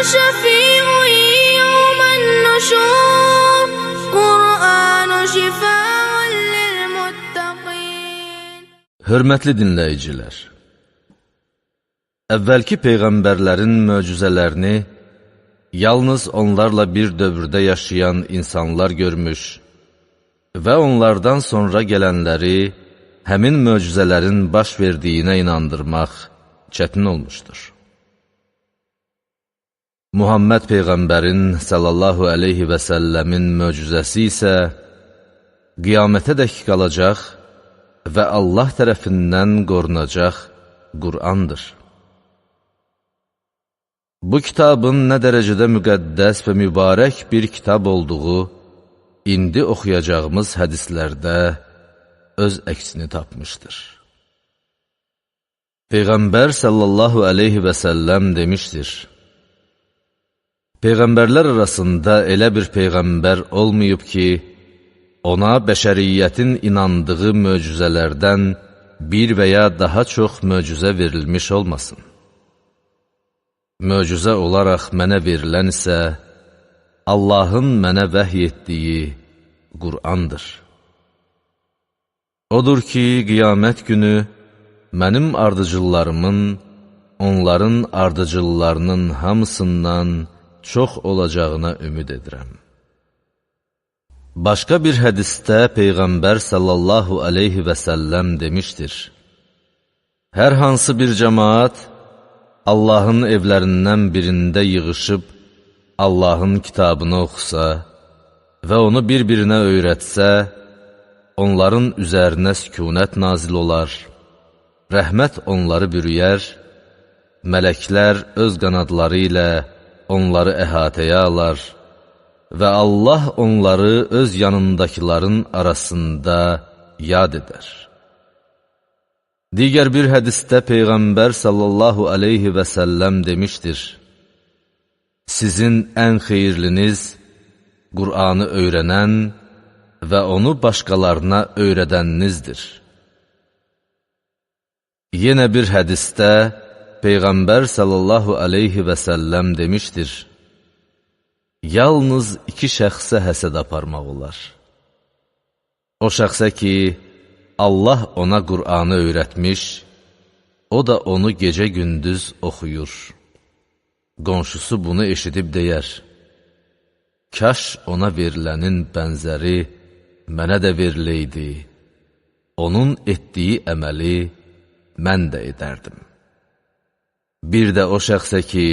شفيع يوم النشور قرآن شفاء للمتقين. Hörmətli dinləyicilər, əvvəlki peyğəmbərlərin möcüzələrini yalnız onlarla bir dövrdə yaşayan insanlar görmüş və onlardan sonra gələnləri həmin möcüzələrin baş verdiyinə inandırmaq çətin olmuşdur. Muhammed Peyğəmbərin sallallahu aleyhi və səlləmin möcüzəsi isə qiyamətədək qalacaq və Allah tərəfindən qorunacaq Qur'andır. Bu kitabın nə dərəcədə müqəddəs və mübarək bir kitab olduğu indi oxuyacağımız hədislərdə öz əksini tapmışdır. Peyğəmbər sallallahu aleyhi və səlləm demişdir: Peyğəmbərlər arasında elə bir peyğəmbər olmayıb ki, ona bəşəriyyətin inandığı möcüzələrdən bir və ya daha çox möcüzə verilmiş olmasın. Möcüzə olaraq mənə verilən isə Allahın mənə vəhy etdiyi Qur'andır. Odur ki, qiyamət günü mənim ardıcıllarımın, onların ardıcıllarının hamısından çox olacağına ümid edirəm. Başqa bir hədisdə Peyğəmbər sallallahu aleyhi və səlləm demişdir: Hər hansı bir cəmaat Allahın evlərindən birində yığışıb Allahın kitabını oxusa və onu bir-birinə öyrətsə, onların üzərinə sükunət nazil olar, rəhmət onları bürüyər, mələklər öz qanadları ilə onları əhatəyə alar və Allah onları öz yanındakilərin arasında yad edər. Digər bir hədisdə Peyğəmbər sallallahu aleyhi və səlləm demişdir: Sizin ən xeyirliniz Qur'anı öyrənən və onu başqalarına öyrədəninizdir. Yenə bir hədisdə Peyğəmbər sallallahu aleyhi və səlləm demişdir: Yalnız iki şəxsə həsəd aparmaq olar. O şəxsə ki, Allah ona Qur'anı öyrətmiş, o da onu gecə-gündüz oxuyur. Qonşusu bunu eşidib deyər: Kaş ona verilənin bənzəri mənə də veriləydi, onun etdiyi əməli mən də edərdim. Bir də o şəxsə ki,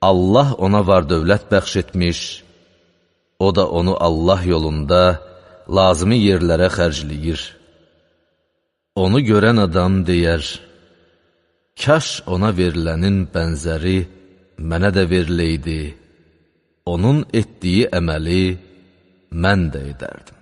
Allah ona var dövlət bəxş etmiş, o da onu Allah yolunda lazımi yerlərə xərcləyir. Onu görən adam deyər: Kaş ona verilənin bənzəri mənə də veriləydi, onun etdiyi əməli mən də edərdim.